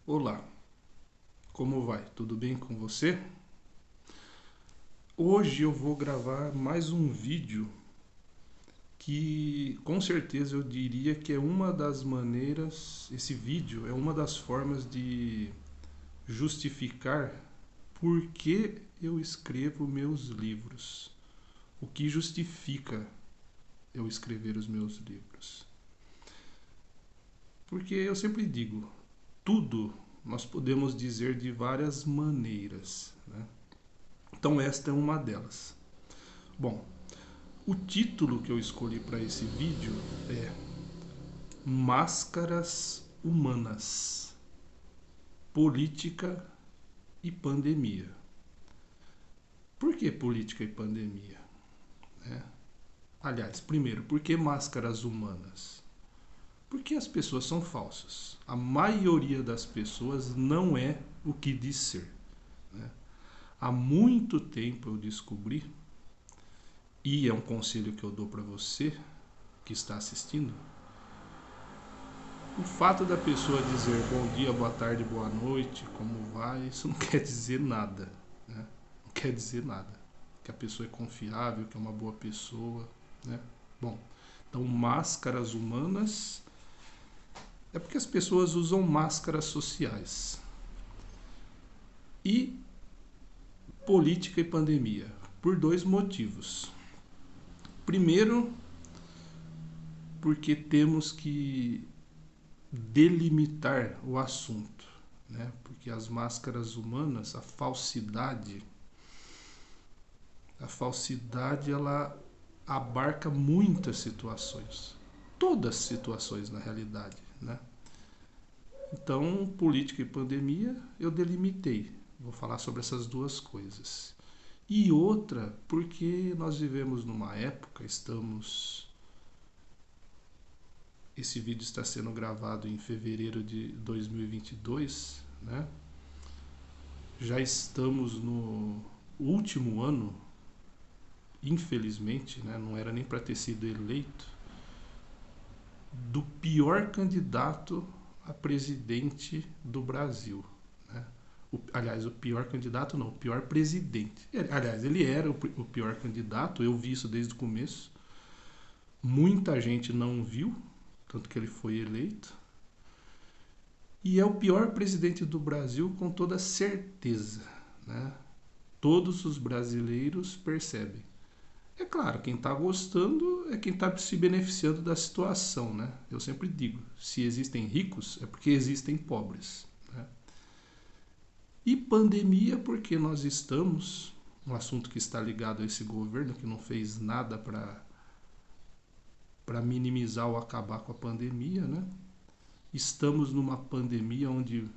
Olá, como vai? Tudo bem com você? Hoje eu vou gravar mais um vídeo que com certeza eu diria que é uma das maneiras, esse vídeo é uma das formas de justificar por que eu escrevo meus livros. O que justifica eu escrever os meus livros? Porque eu sempre digo, tudo nós podemos dizer de várias maneiras, né? Então esta é uma delas. Bom, o título que eu escolhi para esse vídeo é Máscaras Humanas, Política e Pandemia. Por que política e pandemia? Né? Aliás, primeiro, por que máscaras humanas? Porque as pessoas são falsas. A maioria das pessoas não é o que diz ser. Né? Há muito tempo eu descobri, e é um conselho que eu dou para você que está assistindo, o fato da pessoa dizer bom dia, boa tarde, boa noite, como vai, isso não quer dizer nada. Né? Não quer dizer nada. Que a pessoa é confiável, que é uma boa pessoa. Né? Bom, então máscaras humanas é porque as pessoas usam máscaras sociais. E política e pandemia, por dois motivos. Primeiro, porque temos que delimitar o assunto, né? Porque as máscaras humanas, a falsidade ela abarca muitas situações, todas as situações na realidade, né? Então, política e pandemia eu delimitei. Vou falar sobre essas duas coisas. E outra, porque nós vivemos numa época, esse vídeo está sendo gravado em fevereiro de 2022, né? Já estamos no último ano, infelizmente, né? Não era nem para ter sido eleito, do pior candidato a presidente do Brasil. Né? Aliás, o pior candidato não, o pior presidente. Aliás, ele era o pior candidato, eu vi isso desde o começo. Muita gente não viu, tanto que ele foi eleito. E é o pior presidente do Brasil com toda certeza. Né? Todos os brasileiros percebem. É claro, quem está gostando é quem está se beneficiando da situação. Né? Eu sempre digo, se existem ricos é porque existem pobres. Né? E pandemia porque nós estamos, um assunto que está ligado a esse governo que não fez nada para minimizar ou acabar com a pandemia, né? Estamos numa pandemia onde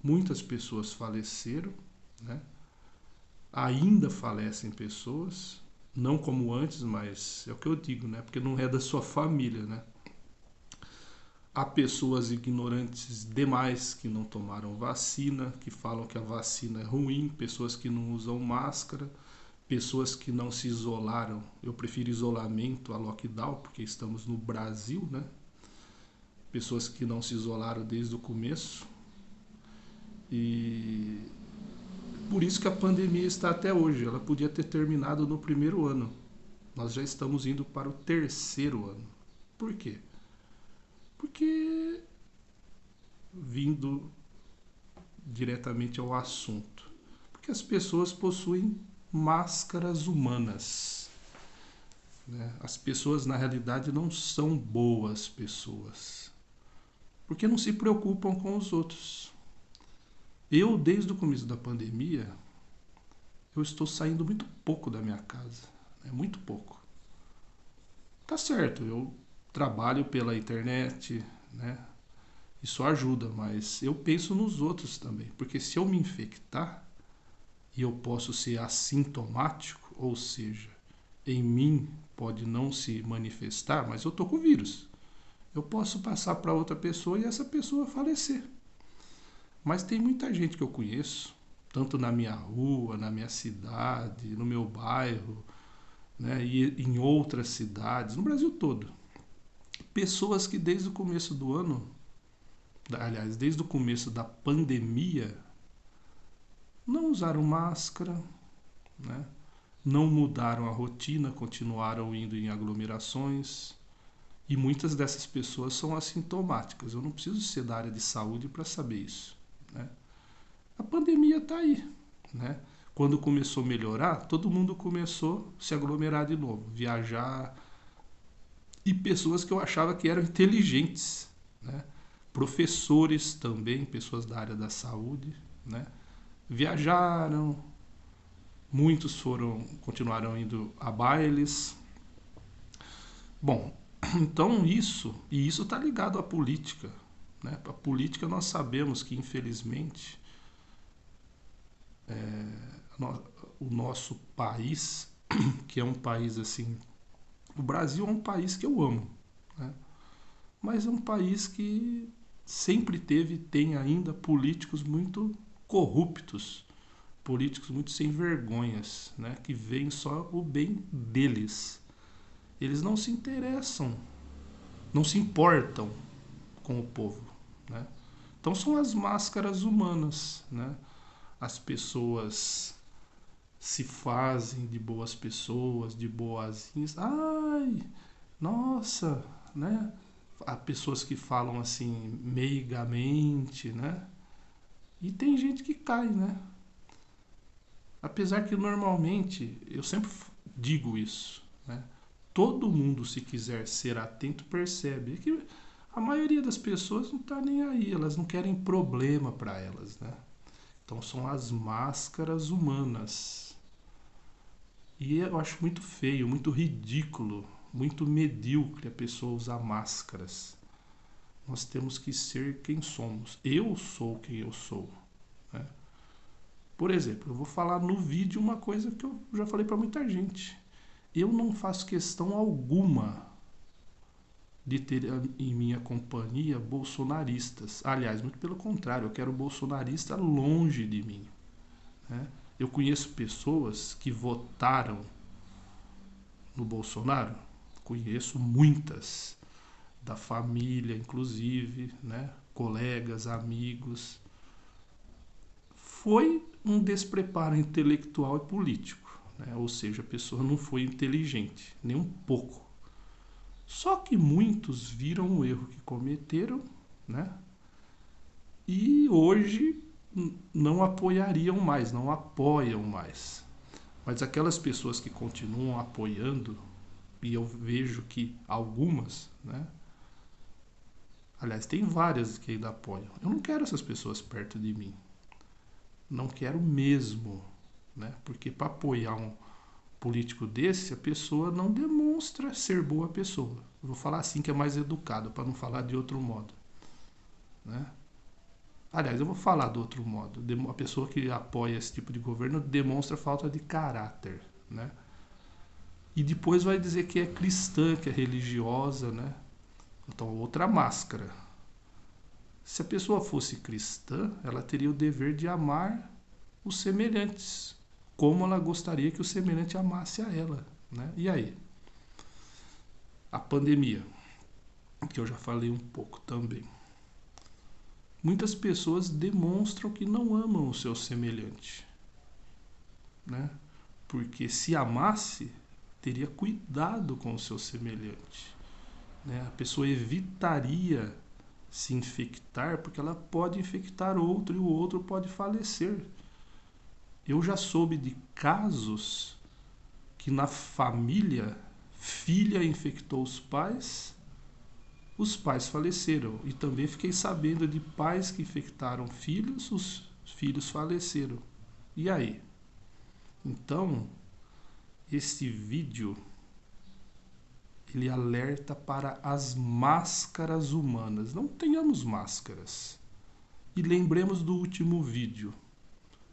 muitas pessoas faleceram, né? Ainda falecem pessoas, não como antes, mas é o que eu digo, né? Porque não é da sua família, né? Há pessoas ignorantes demais que não tomaram vacina, que falam que a vacina é ruim, pessoas que não usam máscara, pessoas que não se isolaram. Eu prefiro isolamento a lockdown, porque estamos no Brasil, né? Pessoas que não se isolaram desde o começo. E por isso que a pandemia está até hoje. Ela podia ter terminado no primeiro ano. Nós já estamos indo para o terceiro ano. Por quê? Porque, vindo diretamente ao assunto, porque as pessoas possuem máscaras humanas. Né? As pessoas, na realidade, não são boas pessoas, porque não se preocupam com os outros. Eu, desde o começo da pandemia, eu estou saindo muito pouco da minha casa. Né? Muito pouco. Tá certo, eu trabalho pela internet, né? Isso ajuda, mas eu penso nos outros também. Porque se eu me infectar e eu posso ser assintomático, ou seja, em mim pode não se manifestar, mas eu tô com o vírus. Eu posso passar para outra pessoa e essa pessoa falecer. Mas tem muita gente que eu conheço, tanto na minha rua, na minha cidade, no meu bairro, né, e em outras cidades, no Brasil todo. Pessoas que desde o começo do ano aliás, desde o começo da pandemia, não usaram máscara, né? Não mudaram a rotina, continuaram indo em aglomerações. E muitas dessas pessoas são assintomáticas. Eu não preciso ser da área de saúde para saber isso, né? A pandemia está aí, né? Quando começou a melhorar, todo mundo começou a se aglomerar de novo, viajar. E pessoas que eu achava que eram inteligentes, né? Professores também, pessoas da área da saúde, né? Viajaram, muitos continuaram indo a bailes. Bom, então isso está ligado à política, né? A política nós sabemos que, infelizmente, o nosso país, que é um país assim, o Brasil é um país que eu amo, né? Mas é um país que sempre teve e tem ainda políticos muito corruptos, políticos muito sem vergonhas, né? Que veem só o bem deles. Eles não se interessam, não se importam com o povo, né? Então são as máscaras humanas, né? As pessoas se fazem de boas pessoas, de boazinhas. Ai, nossa, né? Há pessoas que falam assim meigamente, né? E tem gente que cai, né? Apesar que normalmente, eu sempre digo isso, né? Todo mundo, se quiser ser atento, percebe que a maioria das pessoas não está nem aí, elas não querem problema para elas, né? Então são as máscaras humanas. E eu acho muito feio, muito ridículo, muito medíocre a pessoa usar máscaras. Nós temos que ser quem somos. Eu sou quem eu sou, né? Por exemplo, eu vou falar no vídeo uma coisa que eu já falei para muita gente. Eu não faço questão alguma de ter em minha companhia bolsonaristas. Aliás, muito pelo contrário, eu quero bolsonarista longe de mim, né? Eu conheço pessoas que votaram no Bolsonaro, conheço muitas, da família inclusive, né? Colegas, amigos. Foi um despreparo intelectual e político, né? Ou seja, a pessoa não foi inteligente, nem um pouco. Só que muitos viram o erro que cometeram, né? E hoje não apoiariam mais, não apoiam mais. Mas aquelas pessoas que continuam apoiando, e eu vejo que algumas, né? Aliás, tem várias que ainda apoiam. Eu não quero essas pessoas perto de mim. Não quero mesmo, né? Porque para apoiar um político desse, a pessoa não demonstra ser boa pessoa. Eu vou falar assim que é mais educado, para não falar de outro modo, né? Aliás, eu vou falar do outro modo. A pessoa que apoia esse tipo de governo demonstra falta de caráter, né? E depois vai dizer que é cristã, que é religiosa, né? Então, outra máscara. Se a pessoa fosse cristã, ela teria o dever de amar os semelhantes, como ela gostaria que o semelhante amasse a ela, né? E aí? A pandemia, que eu já falei um pouco também. Muitas pessoas demonstram que não amam o seu semelhante, né? Porque se amasse, teria cuidado com o seu semelhante, né? A pessoa evitaria se infectar, porque ela pode infectar outro e o outro pode falecer. Eu já soube de casos que na família, filha infectou os pais faleceram. E também fiquei sabendo de pais que infectaram filhos, os filhos faleceram. E aí? Então, esse vídeo ele alerta para as máscaras humanas. Não tenhamos máscaras. E lembremos do último vídeo.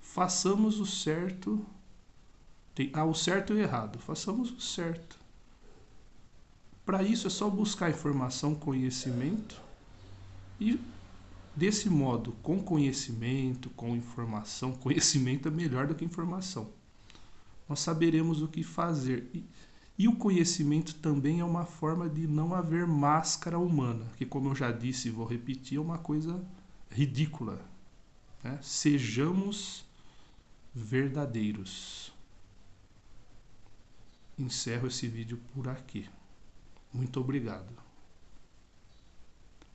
Façamos o certo. Há o certo e o errado. Façamos o certo. Para isso é só buscar informação, conhecimento. E desse modo, com conhecimento, com informação, conhecimento é melhor do que informação. Nós saberemos o que fazer. E o conhecimento também é uma forma de não haver máscara humana, que, como eu já disse e vou repetir, é uma coisa ridícula, né? Sejamos verdadeiros. Encerro esse vídeo por aqui. Muito obrigado.